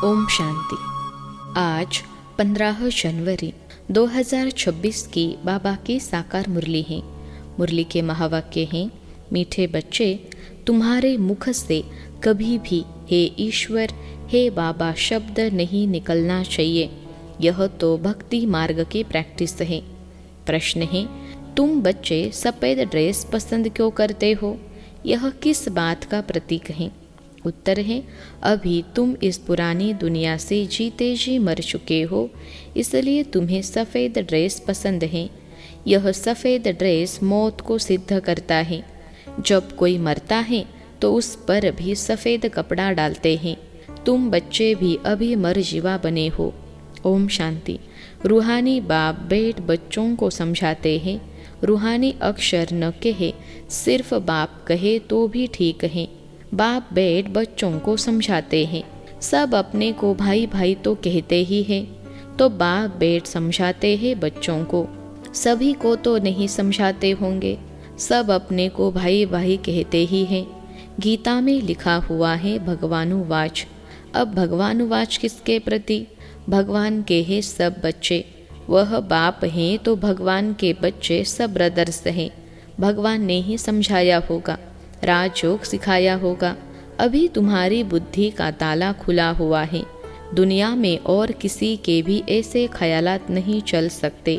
ओम शांति। आज 15 जनवरी 2026 की बाबा की साकार मुरली है। मुरली के महावाक्य हैं, मीठे बच्चे, तुम्हारे मुख से कभी भी हे ईश्वर, हे बाबा शब्द नहीं निकलना चाहिए। यह तो भक्ति मार्ग की प्रैक्टिस है। प्रश्न है, तुम बच्चे सफ़ेद ड्रेस पसंद क्यों करते हो? यह किस बात का प्रतीक है? उत्तर है, अभी तुम इस पुरानी दुनिया से जीते जी मर चुके हो, इसलिए तुम्हें सफ़ेद ड्रेस पसंद है। यह सफ़ेद ड्रेस मौत को सिद्ध करता है। जब कोई मरता है तो उस पर भी सफ़ेद कपड़ा डालते हैं। तुम बच्चे भी अभी मरजीवा बने हो। ओम शांति। रूहानी बाप बेट बच्चों को समझाते हैं। रूहानी अक्षर न कहे, सिर्फ बाप कहे तो भी ठीक है। बाप बेट बच्चों को समझाते हैं। सब अपने को भाई भाई तो कहते ही हैं, तो बाप बेट समझाते हैं बच्चों को। सभी को तो नहीं समझाते होंगे, सब अपने को भाई भाई कहते ही हैं। गीता में लिखा हुआ है भगवानुवाच। अब भगवानुवाच किसके प्रति? भगवान के हैं सब बच्चे। वह बाप हैं तो भगवान के बच्चे सब ब्रदर्स हैं। भगवान ने ही समझाया होगा, राजयोग सिखाया होगा। अभी तुम्हारी बुद्धि का ताला खुला हुआ है। दुनिया में और किसी के भी ऐसे ख्यालात नहीं चल सकते।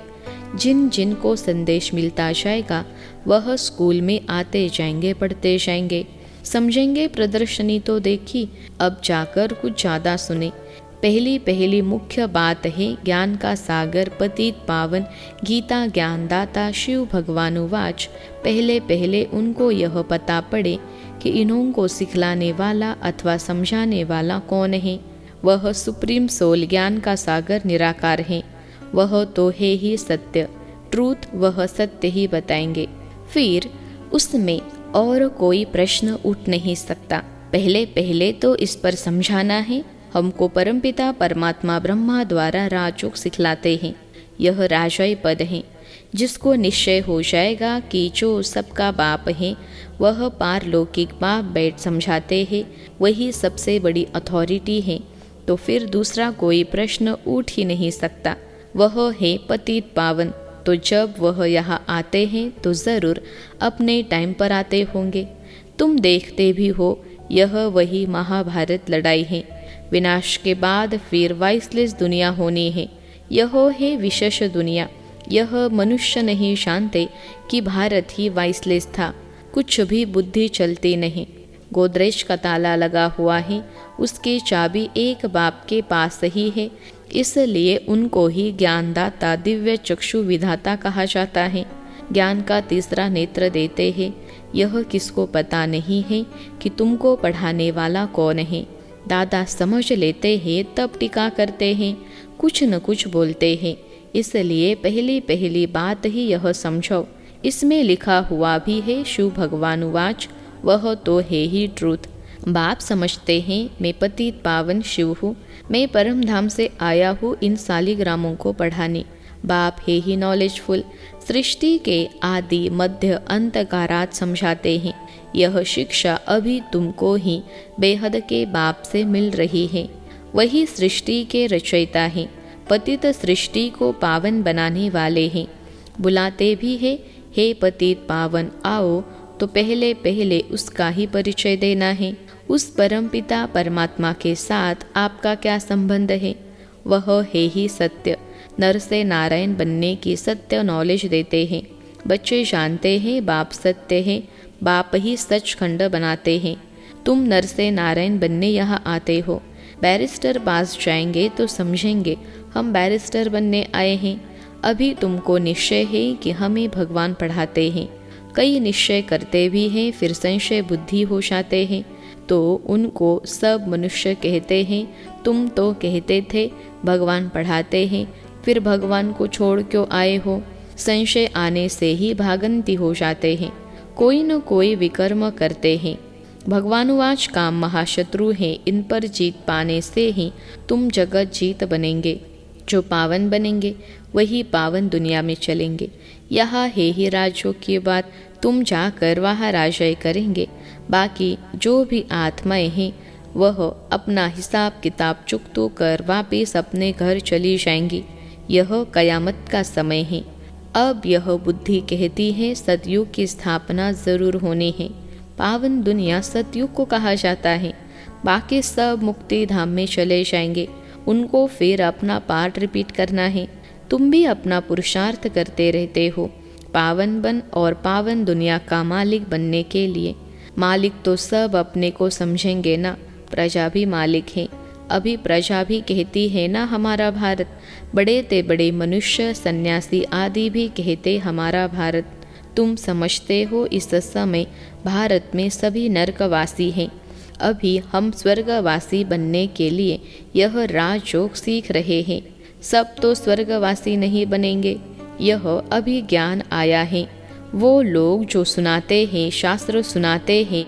जिन जिन को संदेश मिलता जाएगा वह स्कूल में आते जाएंगे, पढ़ते जाएंगे, समझेंगे। प्रदर्शनी तो देखी, अब जाकर कुछ ज़्यादा सुने। पहली मुख्य बात है ज्ञान का सागर पतित पावन गीता ज्ञानदाता शिव भगवानुवाच। पहले उनको यह पता पड़े कि इन्हों को सिखलाने वाला अथवा समझाने वाला कौन है। वह सुप्रीम सोल ज्ञान का सागर निराकार है। वह तो है ही सत्य, ट्रूथ। वह सत्य ही बताएंगे, फिर उसमें और कोई प्रश्न उठ नहीं सकता। पहले तो इस पर समझाना है। हमको परमपिता परमात्मा ब्रह्मा द्वारा राजयोग सिखलाते हैं। यह राजाई पद है, जिसको निश्चय हो जाएगा कि जो सबका बाप है वह पारलौकिक बाप बैठ समझाते हैं, वही सबसे बड़ी अथॉरिटी है। तो फिर दूसरा कोई प्रश्न उठ ही नहीं सकता। वह है पतित पावन। तो जब वह यहाँ आते हैं तो ज़रूर अपने टाइम पर आते होंगे। तुम देखते भी हो, यह वही महाभारत लड़ाई है। विनाश के बाद फिर वाइसलेस दुनिया होनी है। यह है विशेष दुनिया। यह मनुष्य नहीं जानते कि भारत ही वाइसलेस था। कुछ भी बुद्धि चलती नहीं। गोदरेज का ताला लगा हुआ है, उसकी चाबी एक बाप के पास ही है। इसलिए उनको ही ज्ञानदाता दिव्य चक्षु विधाता कहा जाता है। ज्ञान का तीसरा नेत्र देते हैं। यह किसको पता नहीं है कि तुमको पढ़ाने वाला कौन है। दादा समझ लेते हैं तब टीका करते हैं, कुछ न कुछ बोलते हैं। इसलिए पहली बात ही यह समझो। इसमें लिखा हुआ भी है शिव भगवानुवाच। वह तो है ही ट्रूथ। बाप समझते हैं मैं पतित पावन शिव हूँ, मैं परम धाम से आया हूँ इन सालिग्रामों को पढ़ाने। बाप है ही नॉलेजफुल। सृष्टि के आदि मध्य अंत का राज समझाते हैं। यह शिक्षा अभी तुमको ही बेहद के बाप से मिल रही है। वही सृष्टि के रचयिता हैं, पतित सृष्टि को पावन बनाने वाले हैं। बुलाते भी है, हे पतित पावन आओ, तो पहले उसका ही परिचय देना है। उस परमपिता परमात्मा के साथ आपका क्या संबंध है? वह है ही सत्य। नर से नारायण बनने की सत्य नॉलेज देते हैं। बच्चे जानते हैं बाप सत्य है, बाप ही सचखंड बनाते हैं। तुम नर से नारायण बनने यहाँ आते हो। बैरिस्टर पास जाएंगे तो समझेंगे हम बैरिस्टर बनने आए हैं। अभी तुमको निश्चय है कि हमें भगवान पढ़ाते हैं। कई निश्चय करते भी हैं, फिर संशय बुद्धि हो जाते हैं, तो उनको सब मनुष्य कहते हैं तुम तो कहते थे भगवान पढ़ाते हैं, फिर भगवान को छोड़ क्यों आए हो? संशय आने से ही भागंती हो जाते हैं। कोई न कोई विकर्म करते हैं। भगवानुवाच काम महाशत्रु हैं, इन पर जीत पाने से ही तुम जगत जीत बनेंगे। जो पावन बनेंगे वही पावन दुनिया में चलेंगे। यहाँ है ही राजयोग की बात। तुम जाकर वहाँ राजय करेंगे। बाकी जो भी आत्माएं हैं वह अपना हिसाब किताब चुकतो कर वापिस अपने घर चली जाएंगी। यह कयामत का समय है। अब यह बुद्धि कहती है सतयुग की स्थापना जरूर होनी है। पावन दुनिया सतयुग को कहा जाता है। बाकी सब मुक्ति धाम में चले जाएंगे, उनको फिर अपना पार्ट रिपीट करना है। तुम भी अपना पुरुषार्थ करते रहते हो पावन बन और पावन दुनिया का मालिक बनने के लिए। मालिक तो सब अपने को समझेंगे ना, प्रजा भी मालिक है। अभी प्रजा भी कहती है ना हमारा भारत, बड़े ते बड़े मनुष्य सन्यासी आदि भी कहते हमारा भारत। तुम समझते हो इस समय भारत में सभी नरकवासी हैं। अभी हम स्वर्गवासी बनने के लिए यह राजयोग सीख रहे हैं। सब तो स्वर्गवासी नहीं बनेंगे, यह अभी ज्ञान आया है। वो लोग जो सुनाते हैं, शास्त्र सुनाते हैं,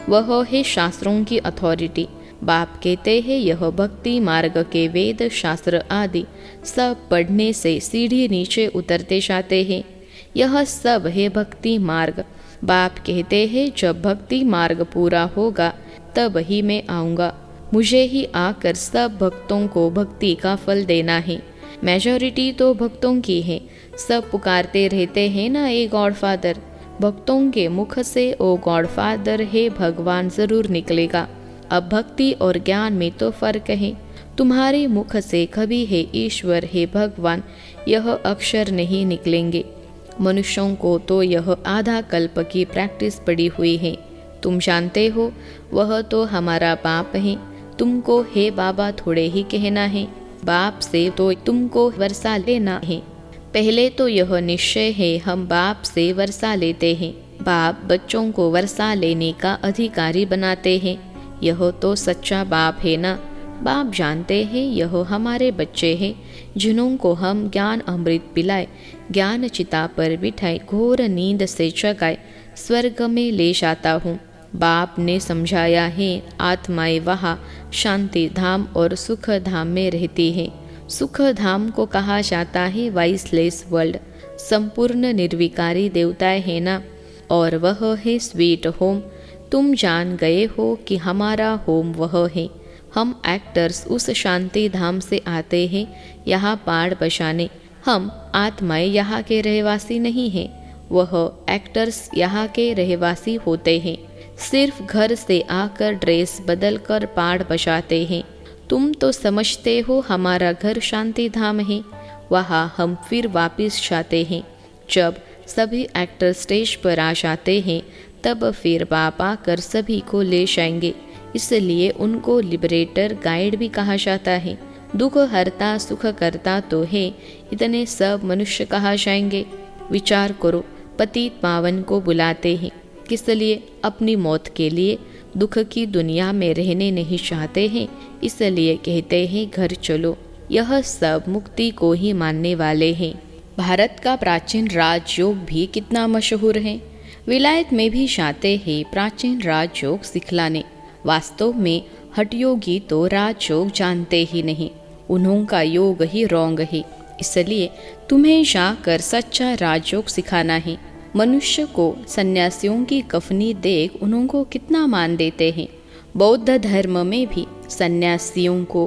वह है शास्त्रों की अथॉरिटी। बाप कहते हैं यह भक्ति मार्ग के वेद शास्त्र आदि सब पढ़ने से सीढ़ी नीचे उतरते जाते हैं। यह सब है भक्ति मार्ग। बाप कहते हैं जब भक्ति मार्ग पूरा होगा तब ही मैं आऊँगा। मुझे ही आकर सब भक्तों को भक्ति का फल देना है। मेजॉरिटी तो भक्तों की है। सब पुकारते रहते हैं ना ए गॉड फादर। भक्तों के मुख से ओ गॉड फादर है भगवान जरूर निकलेगा। अब भक्ति और ज्ञान में तो फर्क है। तुम्हारे मुख से कभी है ईश्वर है भगवान यह अक्षर नहीं निकलेंगे। मनुष्यों को तो यह आधा कल्प की प्रैक्टिस पड़ी हुई है। तुम जानते हो वह तो हमारा बाप है। तुमको हे बाबा थोड़े ही कहना है। बाप से तो तुमको वर्षा लेना है। पहले तो यह निश्चय है हम बाप से वर्षा लेते हैं। बाप बच्चों को वर्षा लेने का अधिकारी बनाते हैं। यह तो सच्चा बाप है ना। बाप जानते हैं यह हमारे बच्चे हैं जिन्हों को हम ज्ञान अमृत पिलाए, ज्ञान चिता पर बिठाए, घोर नींद से जगाए, स्वर्ग में ले जाता हूँ। बाप ने समझाया है आत्माएं वहाँ शांति धाम और सुख धाम में रहती है। सुख धाम को कहा जाता है वाइसलेस वर्ल्ड। संपूर्ण निर्विकारी देवताएं है ना, और वह है स्वीट होम। तुम जान गए हो कि हमारा होम वह है। हम एक्टर्स उस शांति धाम से आते हैं यहाँ पाड़ बचाने। हम आत्माएं यहाँ के रहवासी नहीं हैं, वह एक्टर्स यहाँ के रहवासी होते हैं। सिर्फ घर से आकर ड्रेस बदल कर पाड़ बचाते हैं। तुम तो समझते हो हमारा घर शांति धाम है, वहाँ हम फिर वापस जाते हैं। जब सभी एक्टर स्टेज पर आ जाते हैं तब फिर बाप आकर सभी को ले जाएंगे। इसलिए उनको लिबरेटर गाइड भी कहा जाता है। दुख हरता सुख करता तो है, इतने सब मनुष्य कहा जाएंगे। विचार करो, पतित पावन को बुलाते हैं किस लिए? अपनी मौत के लिए। दुख की दुनिया में रहने नहीं चाहते हैं, इसलिए कहते हैं घर चलो। यह सब मुक्ति को ही मानने वाले हैं। भारत का प्राचीन राजयोग भी कितना मशहूर है। विलायत में भी जाते हैं प्राचीन राजयोग सिखलाने। वास्तव में हठयोगी तो राजयोग जानते ही नहीं, उन्हों का योग ही रॉन्ग है। इसलिए तुम्हें जाकर सच्चा राजयोग सिखाना है। मनुष्य को सन्यासियों की कफनी देख उन्हों को कितना मान देते हैं। बौद्ध धर्म में भी सन्यासियों को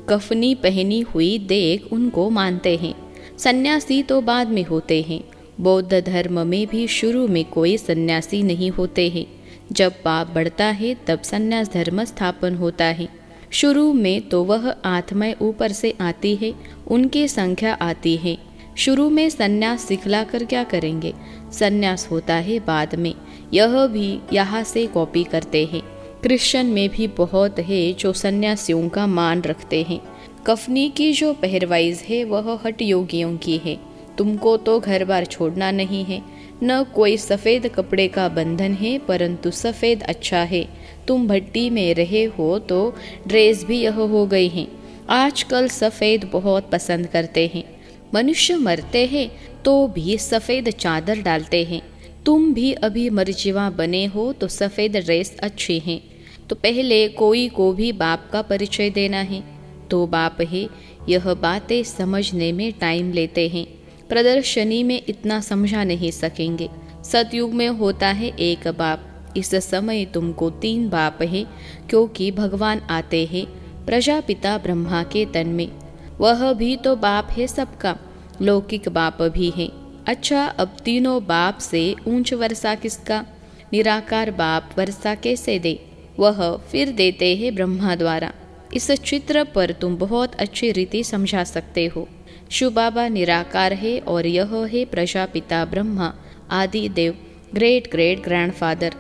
कफनी पहनी हुई देख उनको मानते हैं। सन्यासी तो बाद में होते हैं। बौद्ध धर्म में भी शुरू में कोई सन्यासी नहीं होते हैं। जब पाप बढ़ता है तब सन्यास धर्म स्थापन होता है। शुरू में तो वह आत्माएं ऊपर से आती है, उनकी संख्या आती है। शुरू में सन्यास सिखला कर क्या करेंगे? सन्यास होता है बाद में। यह भी यहाँ से कॉपी करते हैं। क्रिश्चियन में भी बहुत है जो सन्यासियों का मान रखते हैं। कफनी की जो पहरवाइज है वह हठ योगियों की है। तुमको तो घर बार छोड़ना नहीं है, न कोई सफ़ेद कपड़े का बंधन है, परंतु सफ़ेद अच्छा है। तुम भट्टी में रहे हो तो ड्रेस भी यह हो गई हैं। आजकल सफ़ेद बहुत पसंद करते हैं। मनुष्य मरते हैं तो भी सफ़ेद चादर डालते हैं। तुम भी अभी मरजीवा बने हो तो सफ़ेद ड्रेस अच्छी हैं। तो पहले कोई को भी बाप का परिचय देना है तो बाप है। यह बातें समझने में टाइम लेते हैं। प्रदर्शनी में इतना समझा नहीं सकेंगे। सतयुग में होता है एक बाप, इस समय तुमको 3 बाप है, क्योंकि भगवान आते हैं प्रजापिता ब्रह्मा के तन में। वह भी तो बाप है सबका, लौकिक बाप भी है। अच्छा, अब तीनों बाप से ऊंच वर्षा किसका? निराकार बाप वर्षा कैसे दे? वह फिर देते हैं ब्रह्मा द्वारा। इस चित्र पर तुम बहुत अच्छी रीति समझा सकते हो। शिव बाबा निराकार है और यह है प्रजापिता ब्रह्मा आदि देव, ग्रेट ग्रेट ग्रैंडफादर।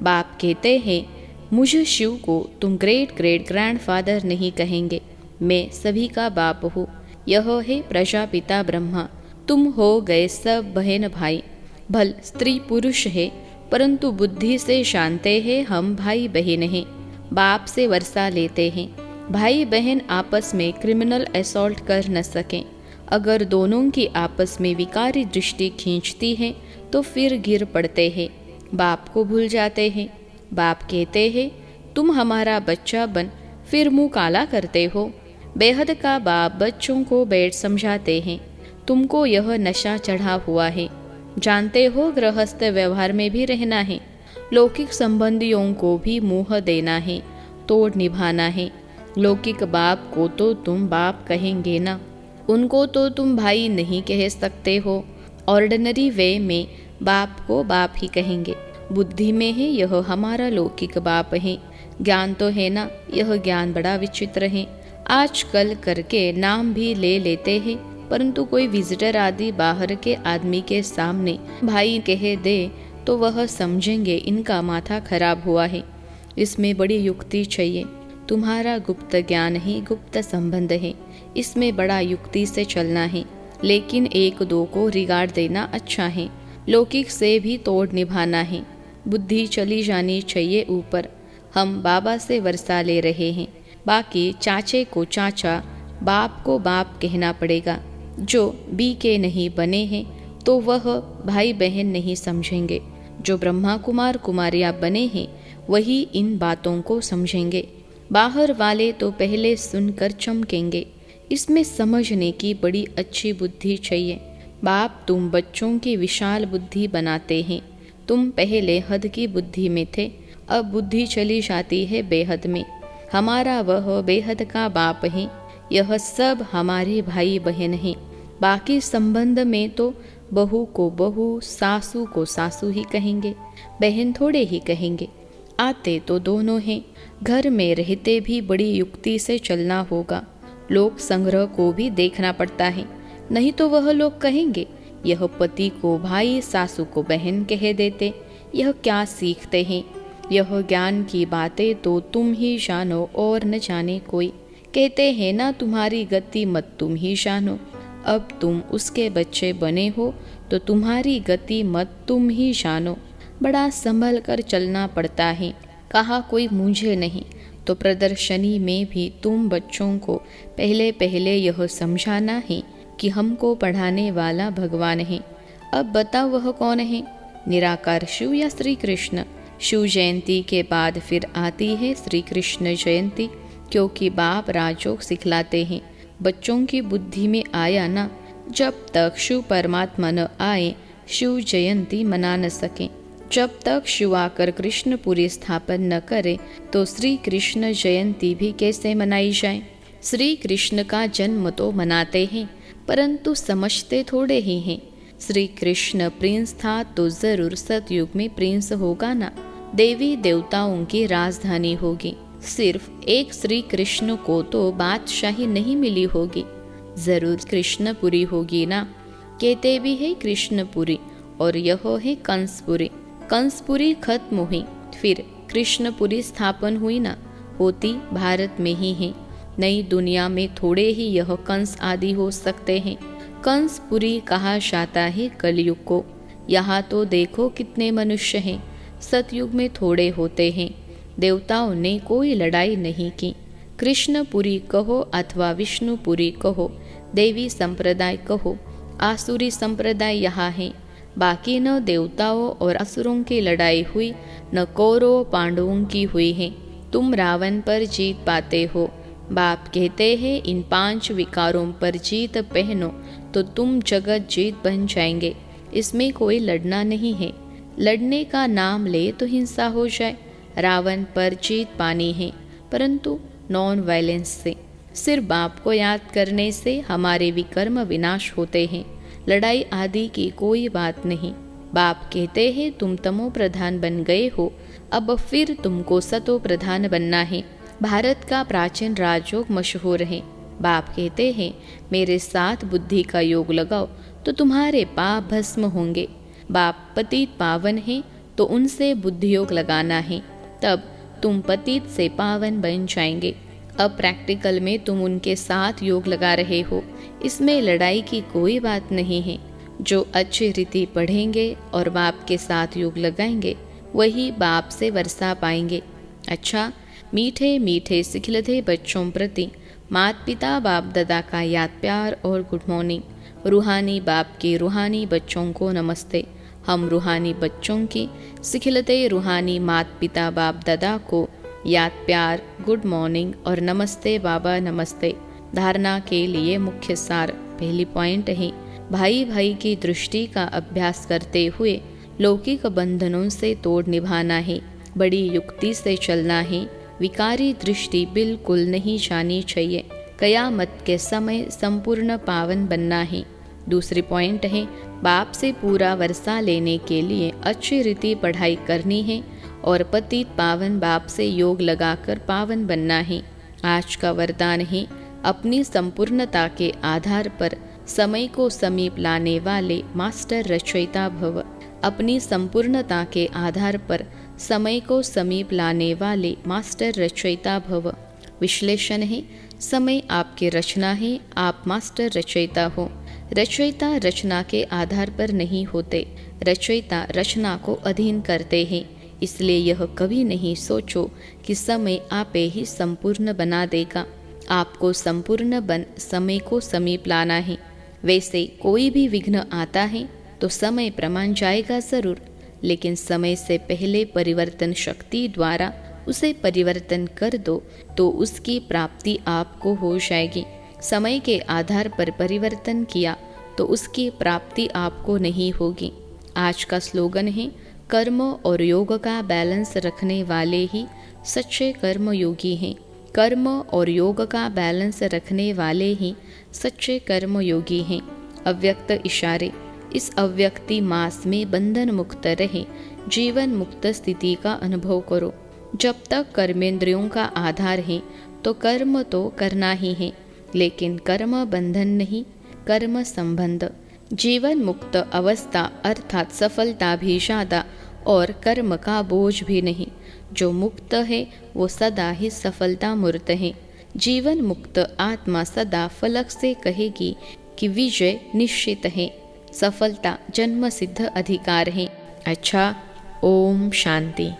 बाप कहते हैं मुझे शिव को तुम ग्रेट ग्रेट ग्रैंडफादर नहीं कहेंगे, मैं सभी का बाप हूँ। यह है प्रजापिता ब्रह्मा। तुम हो गए सब बहन भाई, भल स्त्री पुरुष है परंतु बुद्धि से जानते हैं हम भाई बहन हैं। बाप से वर्षा लेते हैं। भाई बहन आपस में क्रिमिनल असॉल्ट कर न सकें। अगर दोनों की आपस में विकारी दृष्टि खींचती है तो फिर गिर पड़ते हैं, बाप को भूल जाते हैं। बाप कहते हैं तुम हमारा बच्चा बन फिर मुंह काला करते हो। बेहद का बाप बच्चों को बैठ समझाते हैं, तुमको यह नशा चढ़ा हुआ है, जानते हो गृहस्थ व्यवहार में भी रहना है, लौकिक संबंधियों को भी मुंह देना है, तोड़ निभाना है। लौकिक बाप को तो तुम बाप कहेंगे ना, उनको तो तुम भाई नहीं कह सकते हो। ऑर्डिनरी वे में बाप को बाप ही कहेंगे। बुद्धि में है यह हमारा लौकिक बाप है। ज्ञान तो है ना, यह ज्ञान बड़ा विचित्र है। आजकल करके नाम भी ले लेते हैं, परंतु कोई विजिटर आदि बाहर के आदमी के सामने भाई कह दे तो वह समझेंगे इनका माथा खराब हुआ है। इसमें बड़ी युक्ति चाहिए। तुम्हारा गुप्त ज्ञान ही गुप्त संबंध है, इसमें बड़ा युक्ति से चलना है। लेकिन एक दो को रिगार्ड देना अच्छा है, लौकिक से भी तोड़ निभाना है। बुद्धि चली जानी चाहिए ऊपर। हम बाबा से वर्षा ले रहे हैं, बाकी चाचे को चाचा, बाप को बाप कहना पड़ेगा। जो बी के नहीं बने हैं तो वह भाई बहन नहीं समझेंगे। जो ब्रह्मा कुमार कुमारियाँ बने हैं वही इन बातों को समझेंगे। बाहर वाले तो पहले सुनकर चमकेंगे। इसमें समझने की बड़ी अच्छी बुद्धि चाहिए। बाप तुम बच्चों की विशाल बुद्धि बनाते हैं। तुम पहले हद की बुद्धि में थे, अब बुद्धि चली जाती है बेहद में। हमारा वह बेहद का बाप है। यह सब हमारे भाई बहन हैं। बाकी संबंध में तो बहू को बहू, सासू को सासू ही कहेंगे, बहन थोड़े ही कहेंगे। आते तो दोनों हैं। घर में रहते भी बड़ी युक्ति से चलना होगा। लोक संग्रह को भी देखना पड़ता है, नहीं तो वह लोग कहेंगे यह पति को भाई, सासू को बहन कह देते, यह क्या सीखते हैं। यह ज्ञान की बातें तो तुम ही जानो और न जाने कोई। कहते हैं ना तुम्हारी गति मत तुम ही जानो। अब तुम उसके बच्चे बने हो तो तुम्हारी गति मत तुम ही जानो। बड़ा संभल कर चलना पड़ता है। कहा कोई मुझे नहीं तो प्रदर्शनी में भी तुम बच्चों को पहले पहले यह समझाना है कि हमको पढ़ाने वाला भगवान है। अब बताओ वह कौन है, निराकार शिव या श्री कृष्ण? शिव जयंती के बाद फिर आती है श्री कृष्ण जयंती, क्योंकि बाप राजयोग सिखलाते हैं। बच्चों की बुद्धि में आया ना, जब तक शिव परमात्मा न आए शिव जयंती मना न सके। जब तक शिव आकर कृष्णपुरी स्थापन न करे तो श्री कृष्ण जयंती भी कैसे मनाई जाए। श्री कृष्ण का जन्म तो मनाते हैं परंतु समझते थोड़े ही हैं। श्री कृष्ण प्रिंस था तो जरूर सतयुग में प्रिंस होगा ना। देवी देवताओं की राजधानी होगी। सिर्फ एक श्री कृष्ण को तो बादशाही नहीं मिली होगी, जरूर कृष्णपुरी होगी ना। कहते भी है कृष्णपुरी और यह है कंसपुरी। कंसपुरी खत्म हुई फिर कृष्णपुरी स्थापन हुई ना, होती भारत में ही है। नई दुनिया में थोड़े ही यह कंस आदि हो सकते हैं। कंसपुरी कहा जाता है कलयुग को। यहाँ तो देखो कितने मनुष्य हैं। सतयुग में थोड़े होते हैं। देवताओं ने कोई लड़ाई नहीं की। कृष्णपुरी कहो अथवा विष्णुपुरी कहो, देवी संप्रदाय कहो, आसुरी संप्रदाय यहाँ है। बाकी न देवताओं और असुरों की लड़ाई हुई, न कौरव पांडवों की हुई है। तुम रावण पर जीत पाते हो। बाप कहते हैं इन 5 विकारों पर जीत पहनो तो तुम जगत जीत बन जाएंगे। इसमें कोई लड़ना नहीं है। लड़ने का नाम ले तो हिंसा हो जाए। रावण पर जीत पानी है, परंतु नॉन वायलेंस से। सिर्फ बाप को याद करने से हमारे विकर्म विनाश होते हैं। लड़ाई आदि की कोई बात नहीं। बाप कहते हैं तुम तमो प्रधान बन गए हो, अब फिर तुमको सतो प्रधान बनना है। भारत का प्राचीन राजयोग मशहूर है। बाप कहते हैं मेरे साथ बुद्धि का योग लगाओ तो तुम्हारे पाप भस्म होंगे। बाप पतित पावन हैं तो उनसे बुद्धि योग लगाना है, तब तुम पतित से पावन बन जाएंगे। अब प्रैक्टिकल में तुम उनके साथ योग लगा रहे हो, इसमें लड़ाई की कोई बात नहीं है। जो अच्छी रीति पढ़ेंगे और बाप के साथ योग लगाएंगे वही बाप से वर्षा पाएंगे। अच्छा, मीठे मीठे सिखलते बच्चों प्रति माता पिता बाप दादा का याद प्यार और गुड मॉर्निंग। रूहानी बाप के रूहानी बच्चों को नमस्ते। हम रूहानी बच्चों की सिखलते रूहानी माता पिता बाप दादा को याद प्यार, गुड मॉर्निंग और नमस्ते बाबा नमस्ते। धारणा के लिए मुख्य सार। पहली पॉइंट है भाई भाई की दृष्टि का अभ्यास करते हुए लौकिक बंधनों से तोड़ निभाना है। बड़ी युक्ति से चलना है। विकारी दृष्टि बिल्कुल नहीं जानी चाहिए। कयामत के समय संपूर्ण पावन बनना है। दूसरी पॉइंट है बाप से पूरा वर्षा लेने के लिए अच्छी रीति पढ़ाई करनी है और पतित पावन बाप से योग लगाकर पावन बनना है। आज का वरदान है अपनी संपूर्णता के आधार पर समय को समीप लाने वाले मास्टर रचयिता भव। अपनी संपूर्णता के आधार पर समय को समीप लाने वाले मास्टर रचयिता भव। विश्लेषण है समय आपकी रचना है, आप मास्टर रचयिता हो। रचयिता रचना के आधार पर नहीं होते, रचयिता रचना को अधीन करते हैं। इसलिए यह कभी नहीं सोचो कि समय आपे ही संपूर्ण बना देगा। आपको संपूर्ण बन समय को समीप लाना है। वैसे कोई भी विघ्न आता है तो समय प्रमाण जाएगा जरूर, लेकिन समय से पहले परिवर्तन शक्ति द्वारा उसे परिवर्तन कर दो तो उसकी प्राप्ति आपको हो जाएगी। समय के आधार पर परिवर्तन किया तो उसकी प्राप्ति आपको नहीं होगी। आज का स्लोगन है कर्म और योग का बैलेंस रखने वाले ही सच्चे कर्म योगी हैं। कर्म और योग का बैलेंस रखने वाले ही सच्चे कर्म योगी हैं। अव्यक्त इशारे। इस अव्यक्ति मास में बंधन मुक्त रहे, जीवन मुक्त स्थिति का अनुभव करो। जब तक कर्मेंद्रियों का आधार है तो कर्म तो करना ही है, लेकिन कर्म बंधन नहीं, कर्म संबंध। जीवन मुक्त अवस्था अर्थात सफलता भी ज़्यादा और कर्म का बोझ भी नहीं। जो मुक्त है वो सदा ही सफलता मूर्त है। जीवन मुक्त आत्मा सदा फलक से कहेगी कि विजय निश्चित है, सफलता जन्म सिद्ध अधिकार है। अच्छा, ओम शांति।